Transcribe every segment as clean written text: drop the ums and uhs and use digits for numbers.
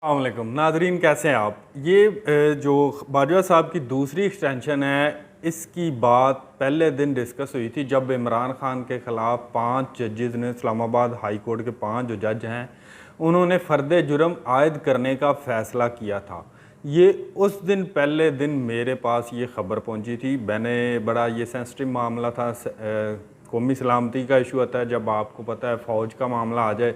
अस्सलामुअलैकुम नाजरीन, कैसे हैं आप। ये जो बाजवा साहब की दूसरी एक्सटेंशन है, इसकी बात पहले दिन डिस्कस हुई थी जब इमरान खान के ख़िलाफ़ 5 जजेज़ ने, इस्लामाबाद हाई कोर्ट के 5 जो जज हैं, उन्होंने फ़र्द जुर्म आयद करने का फ़ैसला किया था। ये उस दिन पहले दिन मेरे पास ये ख़बर पहुंची थी। मैंने बड़ा ये सेंसिटिव मामला था, कौमी सलामती का इशू आता है जब आपको पता है फ़ौज का मामला आ जाए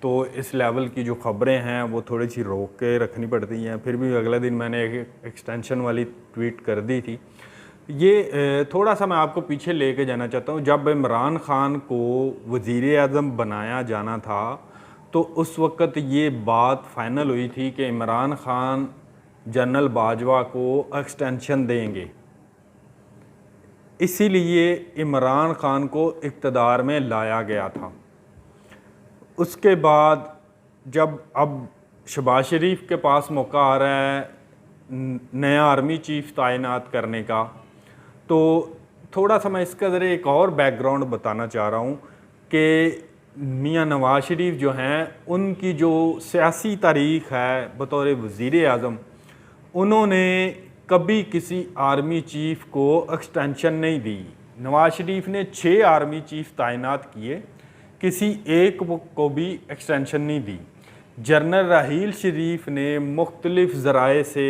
तो इस लेवल की जो ख़बरें हैं वो थोड़ी सी रोक के रखनी पड़ती हैं। फिर भी अगले दिन मैंने एक एक्सटेंशन वाली ट्वीट कर दी थी। ये थोड़ा सा मैं आपको पीछे लेके जाना चाहता हूँ। जब इमरान खान को वज़ीर आज़म बनाया जाना था तो उस वक़्त ये बात फ़ाइनल हुई थी कि इमरान खान जनरल बाजवा को एक्सटेंशन देंगे। इसीलिए इमरान खान को इक़्तिदार में लाया गया था। उसके बाद जब अब शहबाज शरीफ के पास मौका आ रहा है नया आर्मी चीफ़ तैनात करने का, तो थोड़ा सा मैं इसका ज़रिए एक और बैकग्राउंड बताना चाह रहा हूँ कि मियाँ नवाज़ शरीफ जो हैं, उनकी जो सियासी तारीख़ है बतौर वज़ीर आज़म, उन्होंने कभी किसी आर्मी चीफ़ को एक्सटेंशन नहीं दी। नवाज़ शरीफ ने 6 आर्मी चीफ़ तैनात किए, किसी एक को भी एक्सटेंशन नहीं दी। जनरल राहील शरीफ ने मुख्तलिफ़ ज़राए से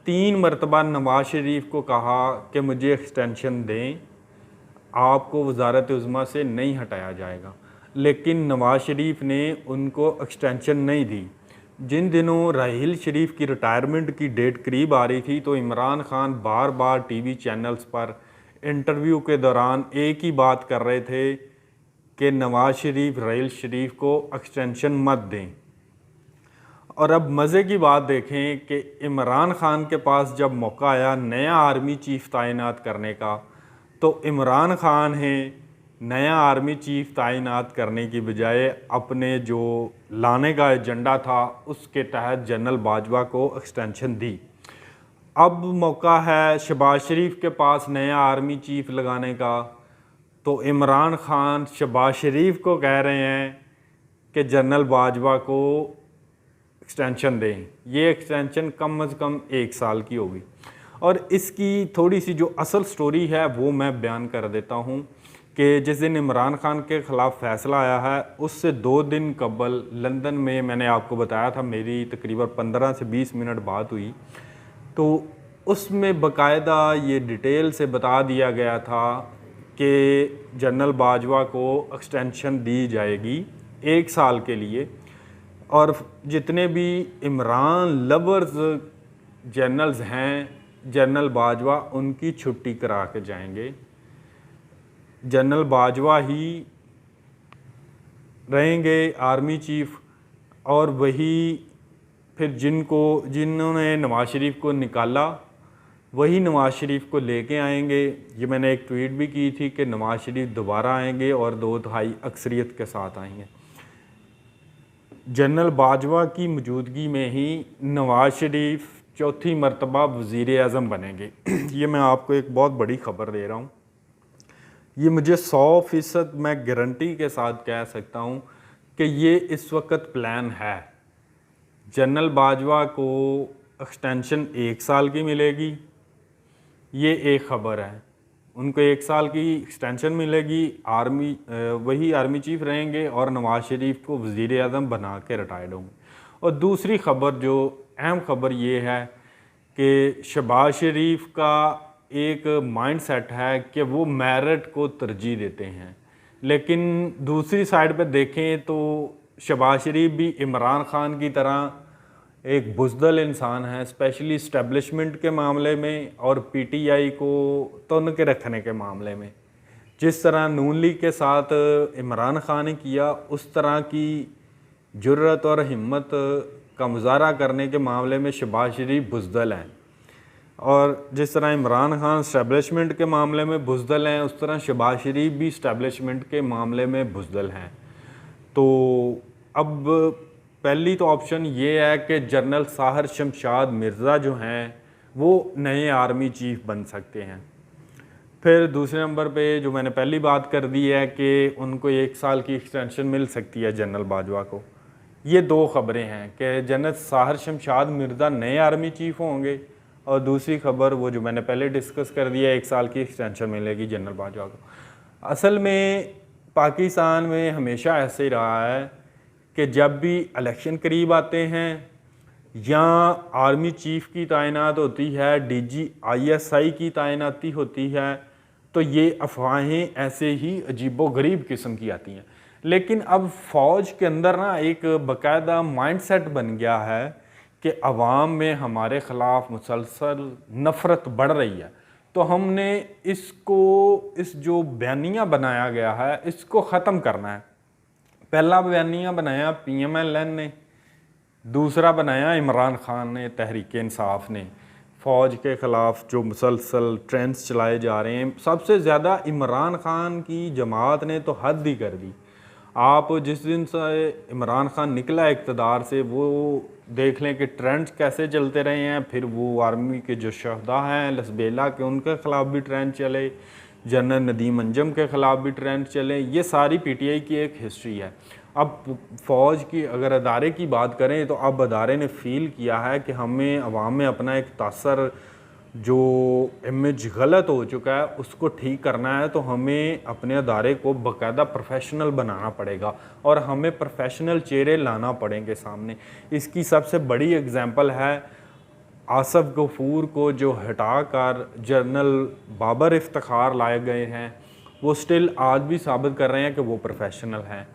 3 मरतबा नवाज़ शरीफ को कहा कि मुझे एक्सटेंशन दें, आपको वज़ारत उज़्मा से नहीं हटाया जाएगा, लेकिन नवाज़ शरीफ ने उनको एक्सटेंशन नहीं दी। जिन दिनों राहील शरीफ की रिटायरमेंट की डेट करीब आ रही थी तो इमरान खान बार बार टीवी चैनल्स पर इंटरव्यू के दौरान एक ही बात कर रहे थे कि नवाज़ शरीफ राहील शरीफ को एक्सटेंशन मत दें। और अब मज़े की बात देखें कि इमरान खान के पास जब मौका आया नया आर्मी चीफ़ तैनात करने का, तो इमरान खान है नया आर्मी चीफ़ तैनात करने की बजाय अपने जो लाने का एजेंडा था उसके तहत जनरल बाजवा को एक्सटेंशन दी। अब मौका है शहबाज शरीफ के पास नया आर्मी चीफ़ लगाने का, तो इमरान खान शहबाज शरीफ को कह रहे हैं कि जनरल बाजवा को एक्सटेंशन दें। ये एक्सटेंशन कम अज़ कम 1 साल की होगी। और इसकी थोड़ी सी जो असल स्टोरी है वो मैं बयान कर देता हूँ कि जिस दिन इमरान खान के ख़िलाफ़ फ़ैसला आया है उससे 2 दिन कबल लंदन में, मैंने आपको बताया था मेरी तकरीबन 15 से 20 मिनट बात हुई, तो उसमें बाकायदा ये डिटेल से बता दिया गया था कि जनरल बाजवा को एक्सटेंशन दी जाएगी 1 साल के लिए, और जितने भी इमरान लवर्स जनरल्स हैं, जनरल बाजवा उनकी छुट्टी करा के जाएंगे। जनरल बाजवा ही रहेंगे आर्मी चीफ़, और वही फिर जिन्होंने नवाज़ शरीफ को निकाला वही नवाज़ शरीफ को लेके आएंगे। ये मैंने एक ट्वीट भी की थी कि नवाज़ शरीफ दोबारा आएंगे और 2/3 अक्सरियत के साथ आएंगे। जनरल बाजवा की मौजूदगी में ही नवाज़ शरीफ 4थी मरतबा वज़ीर आज़म बनेंगे। ये मैं आपको एक बहुत बड़ी ख़बर दे रहा हूँ। ये मुझे 100% मैं गारंटी के साथ कह सकता हूँ कि ये इस वक्त प्लान है। जनरल बाजवा को एक्सटेंशन 1 साल की मिलेगी, ये एक ख़बर है। उनको 1 साल की एक्सटेंशन मिलेगी, वही आर्मी चीफ़ रहेंगे और नवाज़ शरीफ को वज़ीर आज़म बना के रिटायर्ड होंगे। और दूसरी ख़बर, जो अहम ख़बर ये है कि शहबाज शरीफ का एक माइंड सेट है कि वो मेरिट को तरजीह देते हैं, लेकिन दूसरी साइड पे देखें तो शहबाज शरीफ भी इमरान खान की तरह एक बुज़दिल इंसान है, स्पेशली इस्टेब्लिशमेंट के मामले में और पीटीआई को तुन के रखने के मामले में। जिस तरह नून लीग के साथ इमरान खान ने किया, उस तरह की जुर्रत और हिम्मत का मुजाहरा करने के मामले में शहबाज शरीफ बुज़दिल हैं। और जिस तरह इमरान खान इस्टेब्लिशमेंट के मामले में बुज़दिल हैं, उस तरह शहबाज शरीफ भी इस्टेब्लिशमेंट के मामले में बुज़दिल हैं। तो अब पहली तो ऑप्शन ये है कि जनरल साहिर शमशाद मिर्ज़ा जो हैं वो नए आर्मी चीफ़ बन सकते हैं। फिर दूसरे नंबर पे जो मैंने पहली बात कर दी है कि उनको 1 साल की एक्सटेंशन मिल सकती है जनरल बाजवा को। ये दो खबरें हैं कि जनरल साहिर शमशाद मिर्ज़ा नए आर्मी चीफ होंगे, और दूसरी खबर वो जो मैंने पहले डिस्कस कर दिया 1 साल की एक्सटेंशन मिलेगी जनरल बाजवा को। असल में पाकिस्तान में हमेशा ऐसे ही रहा है कि जब भी इलेक्शन करीब आते हैं या आर्मी चीफ की तैनात होती है, DG/ISI की तैनाती होती है, तो ये अफवाहें ऐसे ही अजीबोगरीब किस्म की आती हैं। लेकिन अब फ़ौज के अंदर ना एक बाकायदा माइंडसेट बन गया है कि अवाम में हमारे ख़िलाफ़ मुसलसल नफ़रत बढ़ रही है, तो हमने इस जो बयानिया बनाया गया है इसको ख़त्म करना है। पहला बयानिया बनाया PMLN ने, दूसरा बनाया इमरान खान ने, तहरीक इंसाफ ने। फ़ौज के ख़िलाफ़ जो मुसलसल ट्रेंड्स चलाए जा रहे हैं, सबसे ज़्यादा इमरान खान की जमात ने तो हद ही कर दी। आप जिस दिन से इमरान खान निकला इक़्तिदार से, वो देख लें कि ट्रेंड्स कैसे चलते रहे हैं। फिर वो आर्मी के जो शहदा हैं लसबेला के, उनके ख़िलाफ़ भी ट्रेंड चले, जनरल नदीम अंजम के ख़िलाफ़ भी ट्रेंड चले। ये सारी PTI की एक हिस्ट्री है। अब फ़ौज की अगर अदारे की बात करें तो अब अदारे ने फ़ील किया है कि हमें अवाम में अपना एक तासर जो इमेज गलत हो चुका है उसको ठीक करना है, तो हमें अपने अदारे को बाकायदा प्रोफेशनल बनाना पड़ेगा और हमें प्रोफेशनल चेहरे लाना पड़ेंगे सामने। इसकी सबसे बड़ी एग्जांपल है आसफ़ गफूर को जो हटाकर जनरल बाबर इफ्तिखार लाए गए हैं, वो स्टिल आज भी साबित कर रहे हैं कि वो प्रोफेशनल हैं।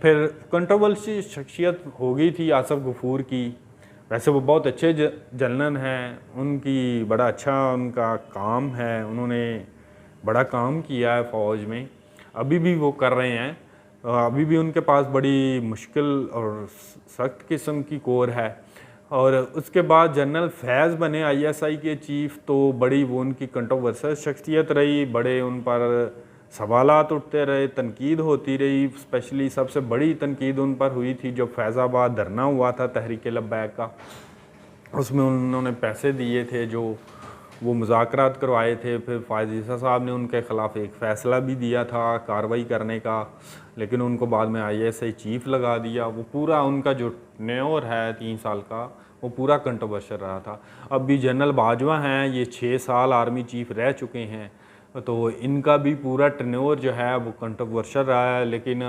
फिर कंट्रोवर्सी शख्सियत हो गई थी आसफ़ गफूर की। वैसे वो बहुत अच्छे जनरल हैं, उनकी बड़ा अच्छा उनका काम है, उन्होंने बड़ा काम किया है फ़ौज में, अभी भी वो कर रहे हैं। अभी भी उनके पास बड़ी मुश्किल और सख्त किस्म की कोर है। और उसके बाद जनरल फैज़ बने ISI के चीफ़, तो बड़ी वो उनकी कंट्रोवर्शियल शख्सियत रही, बड़े उन पर सवालात उठते रहे, तनकीद होती रही। स्पेशली सबसे बड़ी तनकीद उन पर हुई थी जब फैज़ाबाद धरना हुआ था तहरीक लब्बैक का, उसमें उन्होंने पैसे दिए थे जो वो मुज़ाकरात करवाए थे। फिर फ़ायज़ ईसा साहब ने उनके ख़िलाफ़ एक फ़ैसला भी दिया था कार्रवाई करने का, लेकिन उनको बाद में ISI चीफ़ लगा दिया। वो पूरा उनका जो टेन्योर है 3 साल का, वो पूरा कंट्रोवर्शियल रहा था। अब भी जनरल बाजवा हैं, ये 6 साल आर्मी चीफ़ रह चुके हैं, तो इनका भी पूरा टेन्योर जो है वो कंट्रोवर्शियल रहा है। लेकिन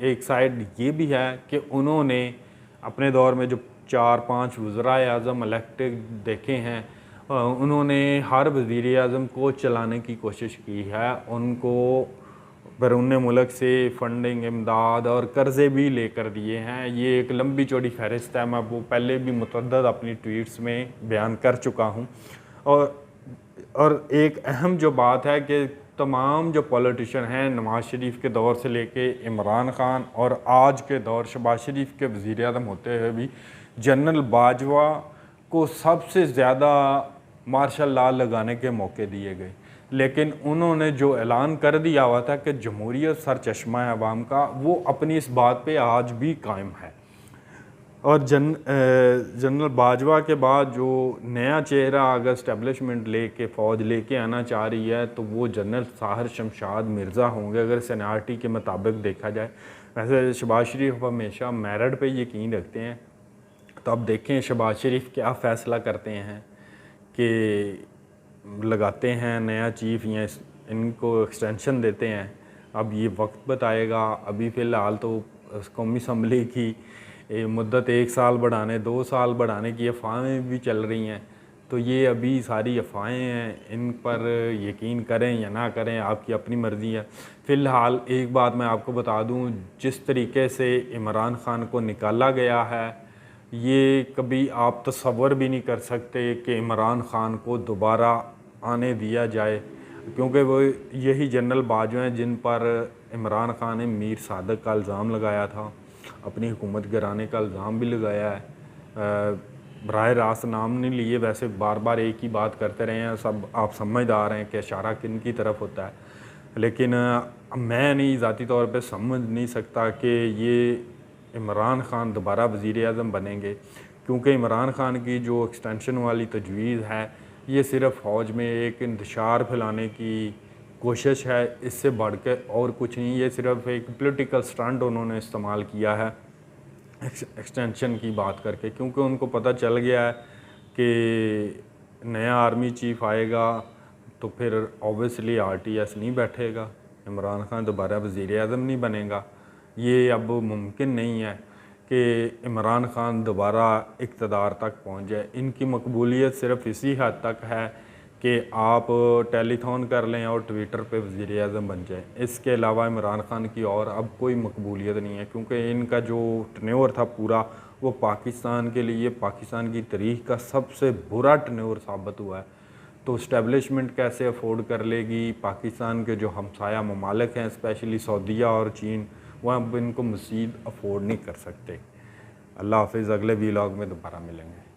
एक साइड ये भी है कि उन्होंने अपने दौर में जो 4-5 वज़राए आज़म इलेक्टेड देखे हैं, उन्होंने हर वज़ीर आज़म को चलाने की कोशिश की है, उनको बैरून मुल्क से फंडिंग, इमदाद और कर्ज़े भी लेकर दिए हैं। ये एक लंबी चौड़ी फहरिस्त है, मैं वो पहले भी मुतअद्दिद अपनी ट्वीट्स में बयान कर चुका हूँ। और एक अहम जो बात है कि तमाम जो पॉलिटिशियन हैं, नवाज़ शरीफ के दौर से लेके इमरान खान और आज के दौर शहबाज शरीफ के वज़ीर आज़म होते हुए भी जनरल बाजवा को सबसे ज़्यादा मार्शल लॉ लगाने के मौके दिए गए, लेकिन उन्होंने जो ऐलान कर दिया हुआ था कि जमहूरियत सरचश्मा है अवाम का, वो अपनी इस बात पे आज भी कायम है। और जनरल बाजवा के बाद जो नया चेहरा अगर इस्टेब्लिशमेंट लेके फ़ौज लेके आना चाह रही है, तो वो जनरल साहिर शमशाद मिर्ज़ा होंगे अगर सीनियरिटी के मुताबिक देखा जाए। वैसे शहबाज शरीफ हमेशा मेरिट पे यकीन रखते हैं, तो अब देखें शहबाज शरीफ क्या फ़ैसला करते हैं कि लगाते हैं नया चीफ़ या इनको एक्सटेंशन देते हैं। अब ये वक्त बताएगा। अभी फ़िलहाल तो कौमी असम्बली की मुद्दत 1 साल बढ़ाने, 2 साल बढ़ाने की अफवाहें भी चल रही हैं, तो ये अभी सारी अफवाहें हैं, इन पर यकीन करें या ना करें आपकी अपनी मर्ज़ी है। फ़िलहाल एक बात मैं आपको बता दूं, जिस तरीके से इमरान खान को निकाला गया है, ये कभी आप तसव्वुर भी नहीं कर सकते कि इमरान खान को दोबारा आने दिया जाए, क्योंकि वो यही जनरल बाजवा हैं जिन पर इमरान खान ने मीर सादक का इल्ज़ाम लगाया था, अपनी हुकूमत गिराने का इल्ज़ाम भी लगाया है। बराह रास्त नाम नहीं लिए, वैसे बार बार एक ही बात करते रहे हैं, सब आप समझदार हैं कि इशारा किन की तरफ होता है। लेकिन मैं नहीं ज़ाती तौर पे समझ नहीं सकता कि ये इमरान खान दोबारा वज़ीर आज़म बनेंगे, क्योंकि इमरान खान की जो एक्सटेंशन वाली तजवीज़ है, ये सिर्फ़ फ़ौज में एक इंतशार फैलाने की कोशिश है, इससे बढ़ के और कुछ नहीं। ये सिर्फ़ एक पॉलिटिकल स्टंट उन्होंने इस्तेमाल किया है एक्सटेंशन की बात करके, क्योंकि उनको पता चल गया है कि नया आर्मी चीफ आएगा तो फिर ऑब्वियसली RTS नहीं बैठेगा, इमरान खान दोबारा वज़ीर आज़म नहीं बनेगा। ये अब मुमकिन नहीं है कि इमरान खान दोबारा इक़्तिदार तक पहुंच जाए। इनकी मकबूलियत सिर्फ इसी हद तक है कि आप टेलीथॉन कर लें और ट्विटर पे वज़ीर आज़म बन जाए। इसके अलावा इमरान खान की और अब कोई मकबूलियत नहीं है, क्योंकि इनका जो टन्योर था पूरा वो पाकिस्तान के लिए, पाकिस्तान की तारीख़ का सबसे बुरा टन्योर साबित हुआ है। तो इस्टेब्लिशमेंट कैसे अफोर्ड कर लेगी? पाकिस्तान के जो हमसाया ममालिक हैं, स्पेशली सऊदीया और चीन, वह अब इनको मज़ीद अफोर्ड नहीं कर सकते। अल्लाह हाफ़िज़, अगले वीलॉग में दोबारा मिलेंगे।